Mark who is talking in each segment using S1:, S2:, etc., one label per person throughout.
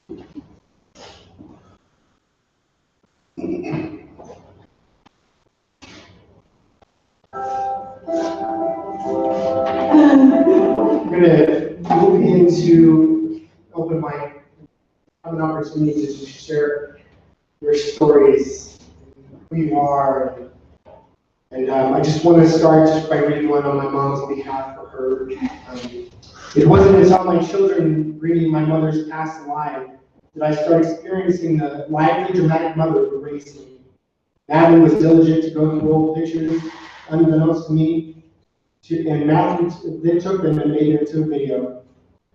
S1: I'm going to move into open mic. Have an opportunity to share your stories, who you are. And I just want to start just by reading one on my mom's behalf for her. It wasn't until my children reading my mother's past alive that I started experiencing the lively, dramatic mother who raised me. Natalie was diligent to go through old pictures, unbeknownst to me, and Matthew then took them and made them into a video.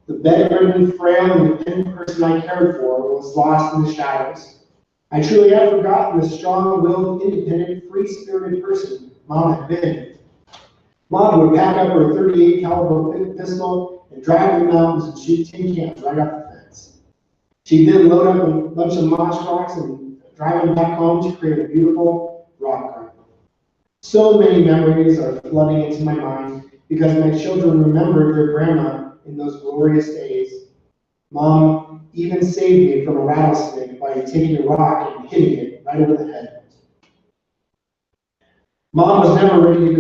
S1: The bedridden, frail, and dependent person I cared for was lost in the shadows. I truly had forgotten the strong-willed, independent, free-spirited person Mom had been. Mom would pack up her .38 caliber pistol and drive to the mountains and shoot tin cans right off the fence. She'd then load up a bunch of moss rocks and drive them back home to create a beautiful rock art. So many memories are flooding into my mind because my children remembered their grandma in those glorious days. Mom even saved me from a rattlesnake by taking a rock and hitting it right over the head. Mom was never ready to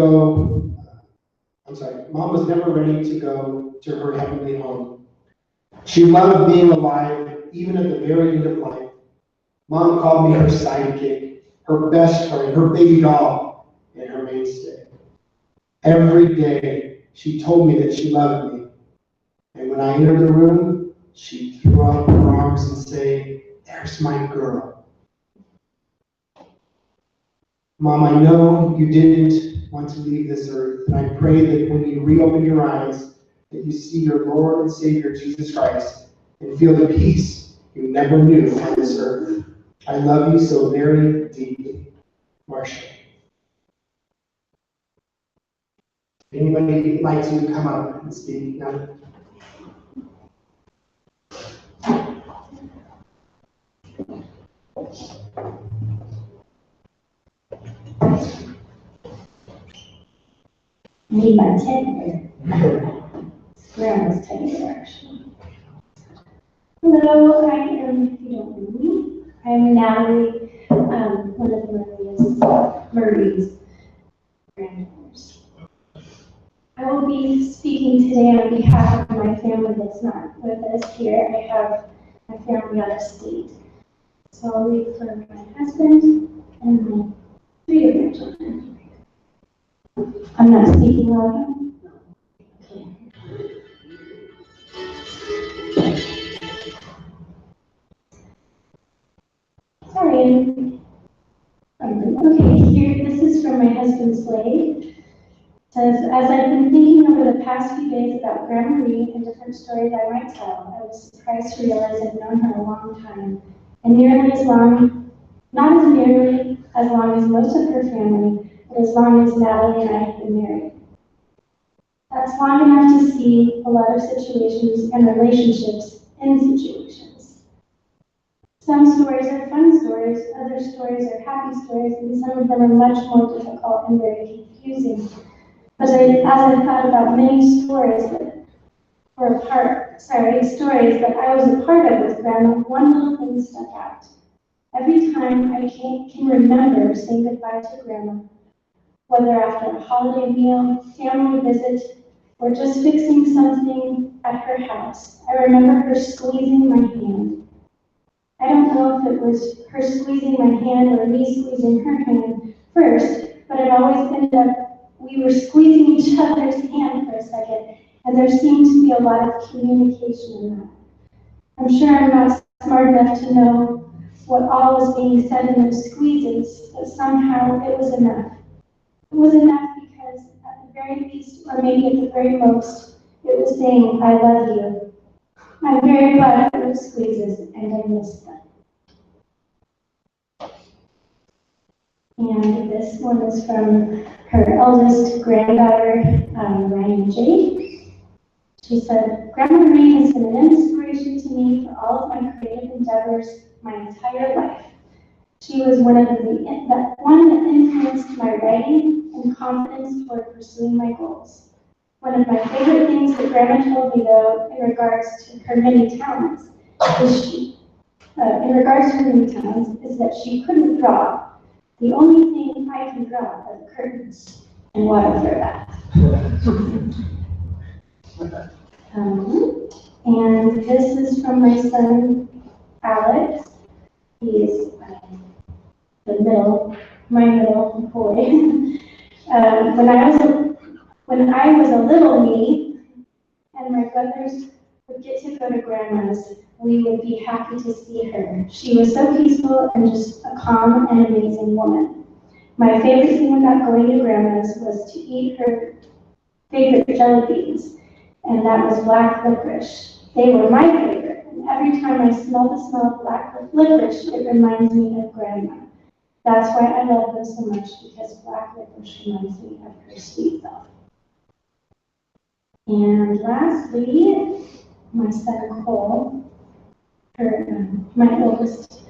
S1: go to her heavenly home. She loved being alive, even at the very end of life. Mom called me her sidekick, her best friend, her baby doll, and her mainstay. Every day, she told me that she loved me. And when I entered the room, she'd throw up her arms and say, "There's my girl." Mom, I know you didn't want to leave this earth, and I pray that when you reopen your eyes, that you see your Lord and Savior, Jesus Christ, and feel the peace you never knew on this earth. I love you so very deeply. Marsha. Anybody like to come up and speak now?
S2: I need my teddy bear. Grandma's teddy bear, actually. Hello, I am, if you don't know me, I'm Natalie, one of Marie's granddaughters. I will be speaking today on behalf of my family that's not with us here. I have my family out of state. So I'll read for my husband and my 3 of my children. I'm not speaking loud. Okay. Sorry. Okay, here, this is from my husband's slave. It says, as I've been thinking over the past few days about Grandma Marie and different stories I might tell, I was surprised to realize I've known her a long time, and nearly as long, not as nearly as long as most of her family, but as long as Natalie and I have been married. That's long enough to see a lot of situations and relationships in situations. Some stories are fun stories, other stories are happy stories, and some of them are much more difficult and very confusing. But as I thought about many stories that stories that I was a part of with Grandma, one little thing stuck out. Every time I can remember saying goodbye to Grandma, whether after a holiday meal, family visit, or just fixing something at her house, I remember her squeezing my hand. I don't know if it was her squeezing my hand or me squeezing her hand first, but it always ended up we were squeezing each other's hand for a second, and there seemed to be a lot of communication in that. I'm sure I'm not smart enough to know what all was being said in those squeezes, but somehow it was enough. It was enough because at the very least, or maybe at the very most, it was saying, I love you. I'm very glad for those squeezes, and I miss them. And this one is from her eldest granddaughter, Ryan J. She said, Grandma Marie has been an inspiration to me for all of my creative endeavors my entire life. She was one that influenced my writing and confidence toward pursuing my goals. One of my favorite things that Grandma told me, though, in regards to her many talents, is in regards to ringtones, is that she couldn't draw. The only thing I can draw are the curtains and water for that. And this is from my son, Alex. He is my middle boy. When I was a little me, and my brothers would get to go to Grandma's, we would be happy to see her. She was so peaceful and just a calm and amazing woman. My favorite thing about going to Grandma's was to eat her favorite jelly beans, and that was black licorice. They were my favorite, and every time I smell the smell of black licorice, it reminds me of Grandma. That's why I love them so much, because black licorice reminds me of her sweet self. And lastly, my son Cole, my oldest.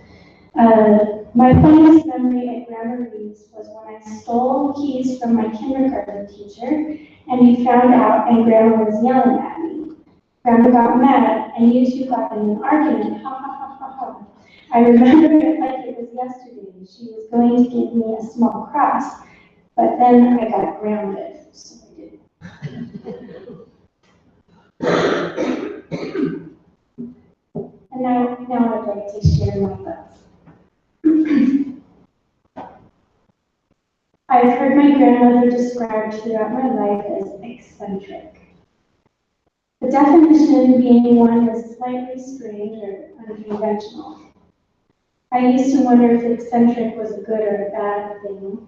S2: My funniest memory at Grandma Reed's was when I stole keys from my kindergarten teacher, and he found out, and Grandma was yelling at me. Grandma got mad, and you two got in an argument. Ha ha ha ha ha. I remember it like it was yesterday. She was going to give me a small cross, but then I got grounded, so I didn't. And now I'd like to share my thoughts. I've heard my grandmother described throughout my life as eccentric. The definition being one that's slightly strange or unconventional. I used to wonder if eccentric was a good or a bad thing.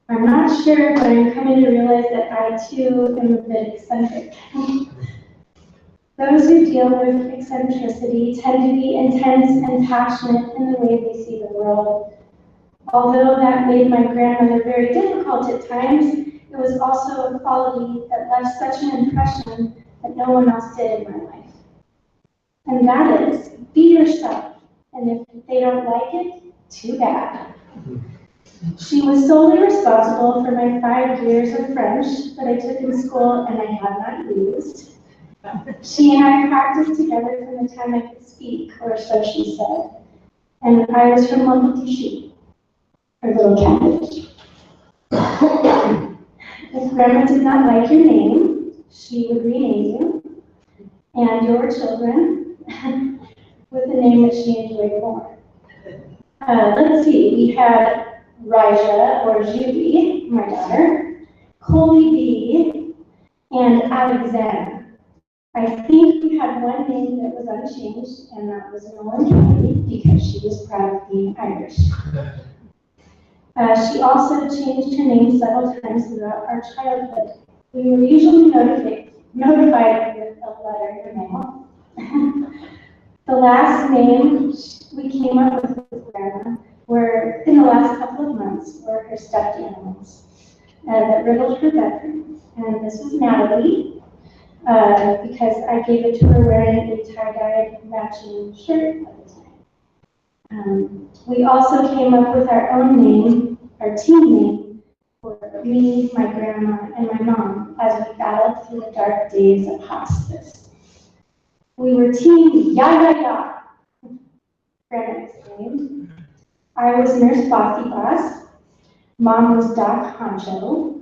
S2: I'm not sure, but I'm coming to realize that I too am a bit eccentric. Those who deal with eccentricity tend to be intense and passionate in the way they see the world. Although that made my grandmother very difficult at times, it was also a quality that left such an impression that no one else did in my life. And that is, be yourself. And if they don't like it, too bad. She was solely responsible for my 5 years of French that I took in school and I had not used. She and I practiced together from the time I could speak, or so she said. And I was her mon petit chou, her little cabbage. If Grandma did not like your name, she would rename you and your children with a name that she enjoyed more. Let's see, we had Raja or Julie, my daughter, Colby B, and Alexander. I think we had one name that was unchanged, and that was Nolan Kelly, because she was proud of being Irish. She also changed her name several times throughout our childhood. We were usually notified with a letter in the mail. The last name we came up with Grandma were, in the last couple of months, were her stuffed animals that riddled her bedroom. And this was Natalie, because I gave it to her wearing a tie-dye matching shirt at the time. We also came up with our own name, our team name, for me, my grandma, and my mom as we battled through the dark days of hospice. We were Team Ya, Grandma explained. I was Nurse Bossy Boss, Mom was Doc Honcho,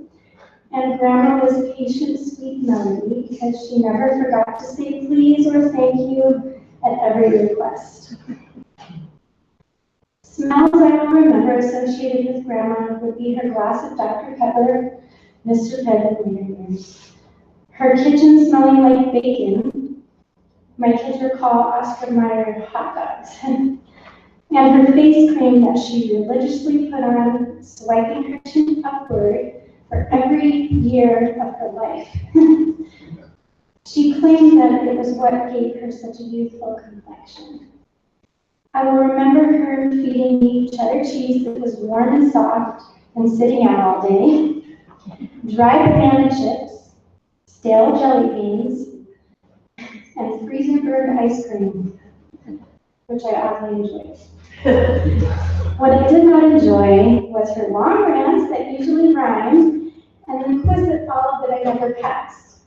S2: and Grandma was Patient Sweet Melody because she never forgot to say please or thank you at every request. Smells I will remember associated with Grandma would be her glass of Dr. Pepper, Mr. Pibb, and later years. Her kitchen smelling like bacon. My kids recall Oscar Mayer hot dogs. And her face cream that she religiously put on, swiping her chin upward for every year of her life. She claimed that it was what gave her such a youthful complexion. I will remember her feeding me cheddar cheese that was warm and soft and sitting out all day, dry banana chips, stale jelly beans, and freezer burned ice cream, which I oddly enjoyed. What I did not enjoy was her long rants that usually rhymed, and the quiz that followed that I never passed.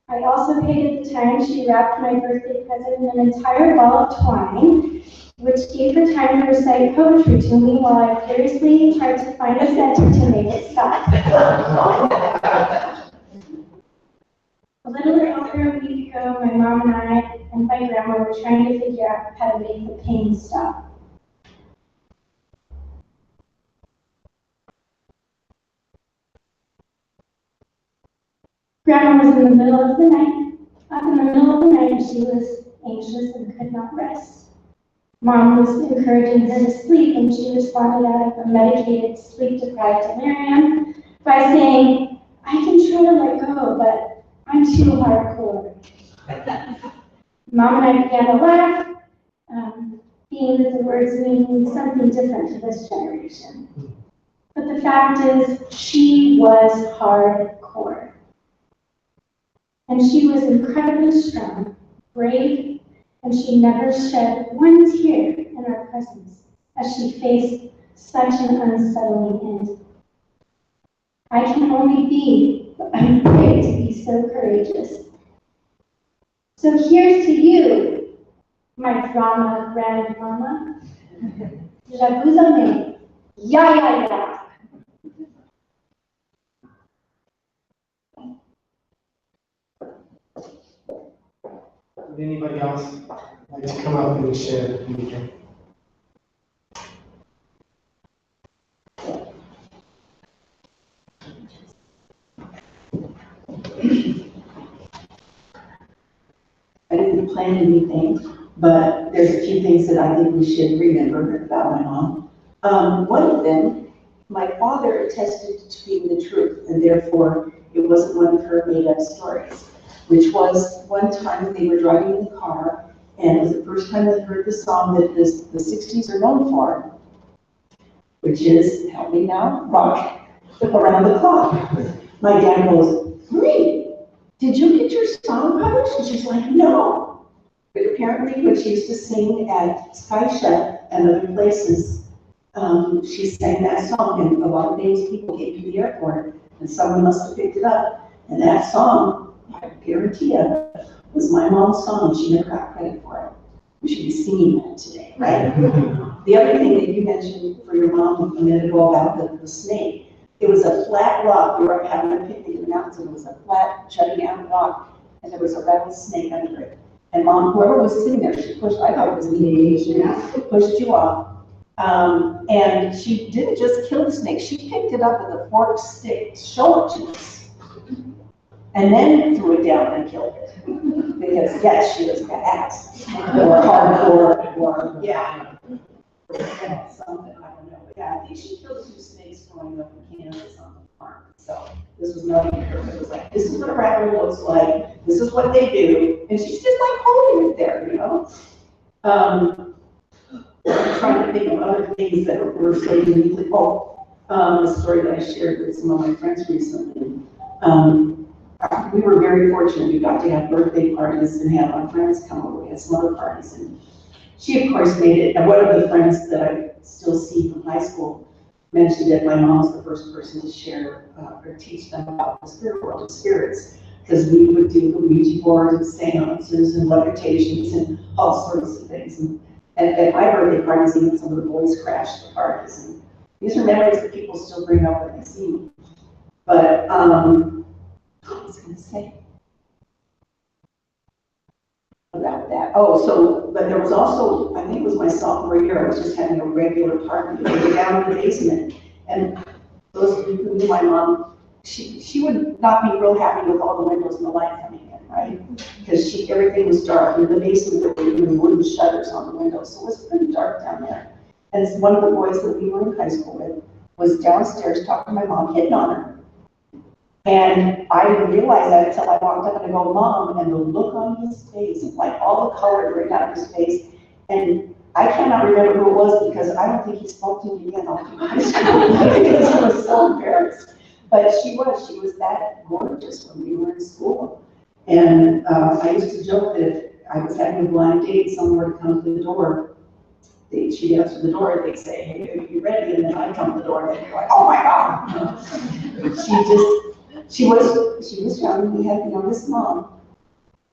S2: I also hated the time she wrapped my birthday present in an entire ball of twine which gave her time to recite poetry to me while I furiously tried to find a center to make it stop. A little over a week ago, my mom and I and my grandma were trying to figure out how to make the pain stop. Grandma was in the middle of the night. Up in the middle of the night, she was anxious and could not rest. Mom was encouraging her to sleep, and she responded out of a medicated, sleep-deprived delirium by saying, "I can try to let go, but I'm too hardcore." Mom and I began to laugh, being that the words mean something different to this generation. But the fact is, she was hardcore. And she was incredibly strong, brave, and she never shed one tear in our presence as she faced such an unsettling end. I can only be, but I'm afraid to be so courageous. So here's to you, my drama grandmama. Je vous aime. Ya, ya, ya.
S1: Would anybody else like to come up and share anything?
S3: I didn't plan anything, but there's a few things that I think we should remember about my mom. One of them, my father attested to being the truth, and therefore it wasn't one of her made-up stories, which was one time they were driving in the car, and it was the first time they heard the song that the 60s are known for, which is, help me now, rock around the clock. My dad goes, "Great, did you get your song published?" And she's like, "No." But apparently when she used to sing at Sky Chef and other places, she sang that song, and a lot of famous people came to the airport, and someone must have picked it up. And that song, I guarantee you, was my mom's song, and she never got credit for it. We should be singing that today, right? The other thing that you mentioned for your mom a minute ago about the snake, it was a flat rock. We were having a picnic in the mountains, and it was a flat, jutting out rock, and there was a rattlesnake under it. And Mom, whoever was sitting there, she pushed, I thought it was me, she pushed you off. And she didn't just kill the snake, she picked it up with a forked stick to show it to us. And then threw it down and killed it. Because yes, she was badass, or hardcore, or yeah. Something, I don't know. But yeah, I think she killed 2 snakes growing up in Kansas on the farm. So this was nothing to her. It was like, this is what a rattler looks like, this is what they do. And she's just like holding it there, you know? I'm trying to think of other things that were so uniquely, a story that I shared with some of my friends recently. We were very fortunate. We got to have birthday parties and have our friends come over. We had some other parties, and she, of course, made it. And one of the friends that I still see from high school mentioned that my mom was the first person to share or teach them about the spirit world of spirits, because we would do the Ouija board and seances and levitations and all sorts of things. And at my birthday parties, even some of the boys crashed the parties. And these are memories that people still bring up when they see me. But I was going to say about that. Oh, so, but there was also, I think it was my sophomore year, I was just having a regular party. We were down in the basement, and those of you who knew my mom, she would not be real happy with all the windows and the light coming in, right? Because everything was dark. In the basement, there were even wooden shutters on the windows, so it was pretty dark down there. And one of the boys that we were in high school with was downstairs talking to my mom, hitting on her. And I didn't realize that until I walked up and I go, "Mom," and the look on his face, like all the color right out of his face. And I cannot remember who it was, because I don't think he spoke to me again all through high school because I was so embarrassed. But she was that gorgeous when we were in school. And I used to joke that if I was having a blind date, someone were to come to the door, she'd answer the door, they'd say, "Hey, are you ready?" And then I'd come to the door, and they'd be like, "Oh my God." She was young. We had the youngest mom,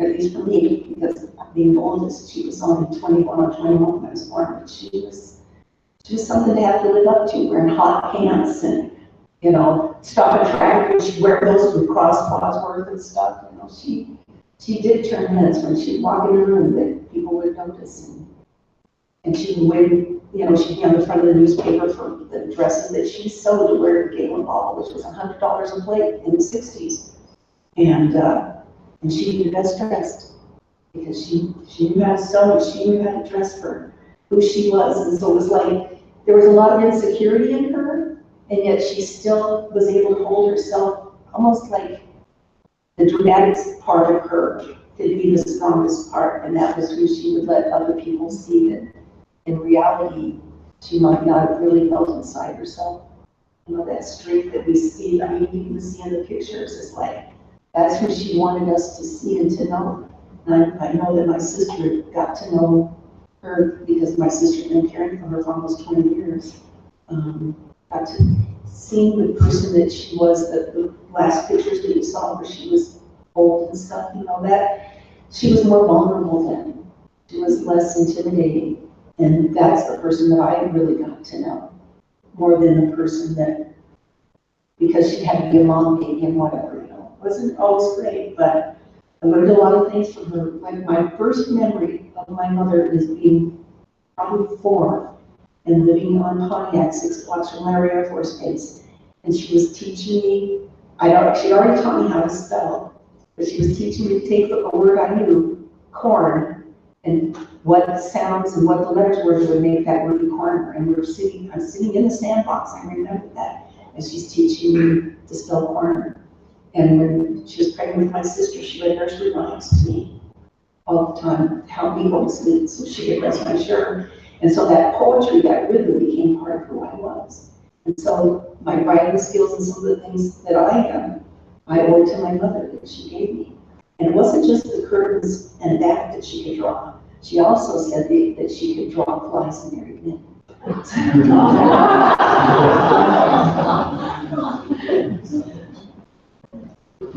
S3: at least for me, because being the oldest, she was only 21 or 21 when I was born, but she was something to have to live up to, wearing hot pants and, you know, stop at traffic, she'd wear those with cross Bosworth and stuff, you know, she did turn heads when she'd walk in the room that people would notice, and she would wear, you know, she'd be on the front of the newspaper for the dresses that she sewed to wear at Galen Ball, which was $100 a plate in the 60s, and she'd be the best dressed, because she knew how to sew and she knew how to dress for who she was, and so it was like, there was a lot of insecurity in her, and yet she still was able to hold herself almost like the dramatic part of her could be the strongest part, and that was who she would let other people see that in reality she might not have really felt inside herself. You know, that strength that we see, I mean, you can see in the pictures, is like, that's who she wanted us to see and to know. And I know that my sister got to know her because my sister had been caring for her for almost 20 years. Got to see the person that she was, the last pictures that you saw where she was old and stuff, you know, that she was more vulnerable then. She was less intimidating. And that's the person that I really got to know, more than the person that, because she had to be a mom, baby, and whatever, you know. It wasn't always great, but I learned a lot of things from her. Like my first memory of my mother is being probably 4 and living on Pontiac, 6 blocks from Laramie Air Force Base. And she was teaching me, she already taught me how to spell, but she was teaching me to take a word I knew, corn, and what sounds and what the letters were that would make that word be corner. And I'm sitting in the sandbox, I remember that, and she's teaching me to spell corner. And when she was pregnant with my sister, she read nursery rhymes to me all the time, help me go to sleep, so she could rest my sure. And so that poetry, that rhythm became part of who I was. And so my writing skills and some of the things that I am, I owe to my mother that she gave me. And it wasn't just the curtains and that she could draw. She also said that she could draw flies in every minute.